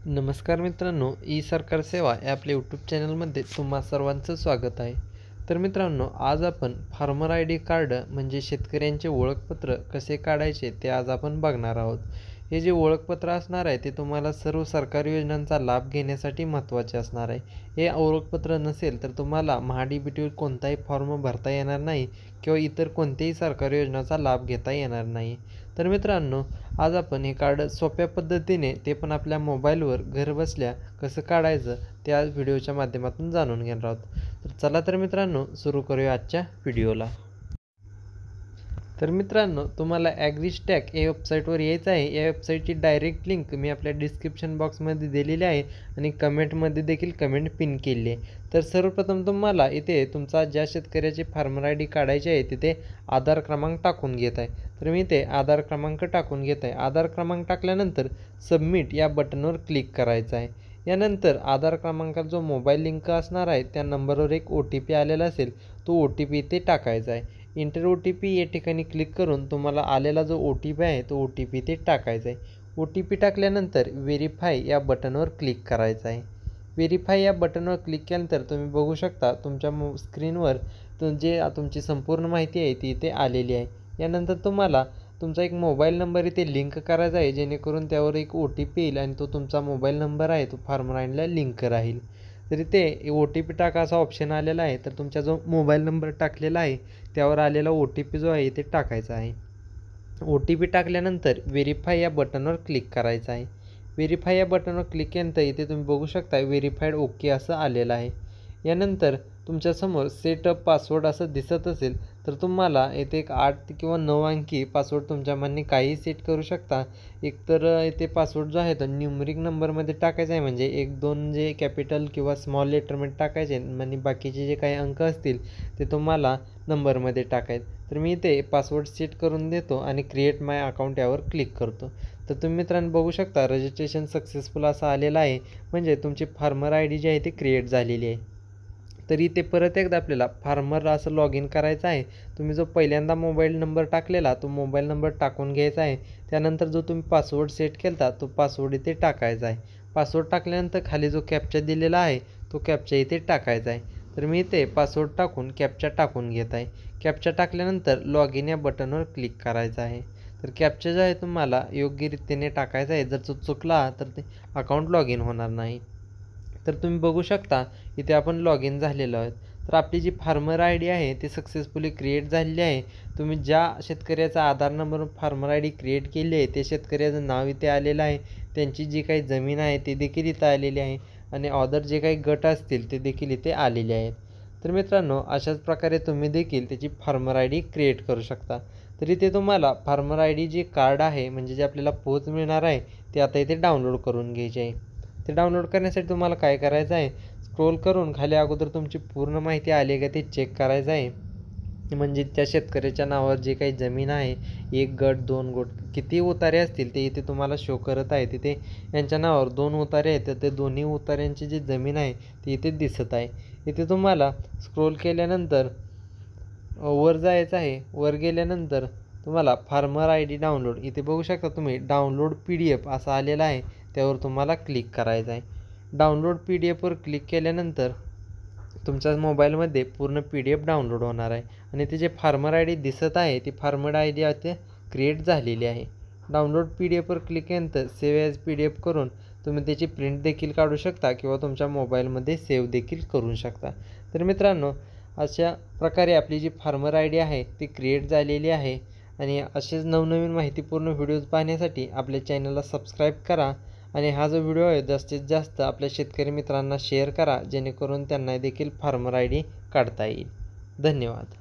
नमस्कार मित्रांनो, ई सरकार सेवा या आपल्या यूट्यूब चॅनलमध्ये तुम्हा सर्वांचं स्वागत आहे. तर मित्रांनो, आज आपण फार्मर आय डी कार्ड म्हणजे शेतकऱ्यांचे ओळखपत्र कसे काढायचे ते आज आपण बघणार आहोत. हे जे ओळखपत्र असणार आहे ते तुम्हाला सर्व सरकारी योजनांचा लाभ घेण्यासाठी महत्त्वाचे असणार आहे. हे ओळखपत्र नसेल तर तुम्हाला महा-डी-बी-टीवर कोणताही फॉर्म भरता येणार नाही किंवा इतर कोणत्याही सरकारी योजनांचा लाभ घेता येणार नाही. तर मित्रांनो, आज आपण हे कार्ड सोप्या पद्धतीने ते पण आपल्या मोबाईलवर घरबसल्या कसं काढायचं ते आज व्हिडिओच्या माध्यमातून जाणून घेणार आहोत. तर चला तर मित्रांनो, सुरू करूया आजच्या व्हिडिओला. तर मित्रांनो, तुम्हाला ॲग्रीस्टॅक या वेबसाईटवर यायचं आहे. या वेबसाईटची डायरेक्ट लिंक मी आपल्या डिस्क्रिप्शन बॉक्समध्ये दिलेली आहे आणि कमेंटमध्ये देखील कमेंट पिन केली आहे. तर सर्वप्रथम तुम्हाला इथे तुमचा ज्या शेतकऱ्याची फार्मर आय डी काढायची आहे तिथे आधार क्रमांक टाकून घेत आहे. तर मी इथे आधार क्रमांक टाकून घेत आहे. आधार क्रमांक टाकल्यानंतर सबमिट या बटनवर क्लिक करायचं आहे. यानंतर आधार क्रमांकाचा जो मोबाईल लिंक असणार आहे त्या नंबरवर एक OTP आलेला असेल, तो OTP इथे टाकायचा आहे. इंटर OTP या ठिकाणी क्लिक करून तुम्हाला आलेला जो OTP आहे तो OTP इथे टाकायचा आहे. OTP टाकल्यानंतर व्हेरीफाय या बटनवर क्लिक करायचं आहे. व्हेरीफाय या बटनवर क्लिक केल्यानंतर तुम्ही बघू शकता तुमच्या स्क्रीनवर तुमची संपूर्ण माहिती आहे ती इथे आलेली आहे. यानंतर तुम्हाला तुमचा एक मोबाईल नंबर इथे लिंक करायचा आहे, जेणेकरून त्यावर एक OTP येईल आणि तो तुमचा मोबाईल नंबर आहे तो फार्मर आय डीला लिंक राहील. तर इथे OTP टाका असा ऑप्शन आलेला आहे. तर तुमचा जो मोबाईल नंबर टाकलेला आहे त्यावर आलेला OTP जो आहे ते टाकायचा आहे. OTP टाकल्यानंतर व्हेरीफाय या बटनवर क्लिक करायचं आहे. व्हेरीफाय या बटनवर क्लिक केल्यानंतर इथे तुम्ही बघू शकता व्हेरीफाईड ओके असं आलेलं आहे. यानंतर तुमच्यासमोर सेटअप पासवर्ड असं दिसत असेल तर तुम्हाला इथे एक 8 किंवा 9 अंकी पासवर्ड तुमच्या मनाने काहीही सेट करू शकता. एकतर इथे पासवर्ड जो आहे तो न्यूमरिक नंबरमध्ये टाकायचा आहे, म्हणजे 1-2 जे कॅपिटल किंवा स्मॉल लेटरमध्ये टाकायचे आणि बाकीचे जे काही अंक असतील ते तुम्हाला नंबरमध्ये टाकायचे. तर मी इथे पासवर्ड सेट करून देतो आणि क्रिएट माय अकाउंट यावर क्लिक करतो. तर तुम्ही मित्रांनो बघू शकता रजिस्ट्रेशन सक्सेसफुल असं आलेलं आहे, म्हणजे तुमची फार्मर आय डी जी आहे ती क्रिएट झालेली आहे. तर इथे परत एकदा आपल्याला फार्मर असं लॉग इन करायचं आहे. तुम्ही जो पहिल्यांदा मोबाईल नंबर टाकलेला तो मोबाईल नंबर टाकून घ्यायचा आहे. त्यानंतर जो तुम्ही पासवर्ड सेट केला तो पासवर्ड इथे टाकायचा आहे. पासवर्ड टाकल्यानंतर खाली जो कॅप्चा दिलेला आहे तो कॅप्चा इथे टाकायचा आहे. तर मी इथे पासवर्ड टाकून कॅप्चा टाकून घेत आहे. कॅप्चा टाकल्यानंतर लॉग इन या बटनवर क्लिक करायचं आहे. तर कॅप्चा जो आहे तुम्हाला योग्य रीतीने टाकायचा आहे. जर तो चुकला तर ते अकाउंट लॉग इन होणार नाही. तर तुम्ही बघू शकता इथे आपण लॉग इन झालेलो आहोत. तर आपली जी फार्मर आय डी आहे ती सक्सेसफुली क्रिएट झालेली आहे. तुम्ही ज्या शेतकऱ्याचा आधार नंबरवर फार्मर आय डी क्रिएट केली आहे ते शेतकऱ्याचं नाव इथे आलेलं आहे. त्यांची जी काही जमीन आहे ती देखील इथं आलेली आहे आणि अदर जे काही गट असतील ते देखील इथे आलेले आहेत. तर मित्रांनो, अशाच प्रकारे तुम्ही देखील त्याची फार्मर आय डी क्रिएट करू शकता. तर इथे तुम्हाला farmer I D J card आहे म्हणजे जे आपल्याला पोच मिळणार आहे ते आता इथे डाउनलोड करून घ्यायचे आहे. ते डाउनलोड करण्यासाठी तुम्हाला काय करायचं आहे, स्क्रोल करून खाली अगोदर तुमची पूर्ण माहिती आली आहे का ते चेक करायचं आहे. म्हणजे त्या शेतकऱ्याच्या नावावर जे काही जमीन आहे, 1 गट 2 गट किती उतारे असतील ते इथे तुम्हाला शो करत आहे. तिथे यांच्या नावावर 2 उतारे आहेत, तर ते दोन्ही उतार्यांची जी जमीन आहे ती इथे दिसत आहे. इथे तुम्हाला स्क्रोल केल्यानंतर वर जायचं आहे. वर गेल्यानंतर तुम्हाला फार्मर आय डी डाउनलोड इथे बघू शकता तुम्ही डाउनलोड PDF असं आलेलं आहे, त्यावर तुम्हाला क्लिक करायचं आहे. डाउनलोड PDFवर क्लिक केल्यानंतर तुमच्या मोबाईलमध्ये पूर्ण PDF डाउनलोड होणार आहे आणि ती जे फार्मर आय डी दिसत आहे ती फार्मर आय डी आता क्रिएट झालेली आहे. डाउनलोड PDFवर क्लिक केल्यानंतर सेव्ह ॲज PDF करून तुम्ही त्याची प्रिंट देखील काढू शकता किंवा तुमच्या मोबाईलमध्ये सेव्ह देखील करू शकता. तर मित्रांनो, अशा प्रकारे आपली जी फार्मर आय डी आहे ती क्रिएट झालेली आहे आणि असेच नवनवीन माहितीपूर्ण व्हिडिओज पाहण्यासाठी आपल्या चॅनलला सबस्क्राईब करा आणि हा जो व्हिडिओ आहे जास्तीत जास्त आपल्या शेतकरी मित्रांना शेअर करा, जेणेकरून त्यांना देखील फार्मर आय डी काढता येईल. धन्यवाद.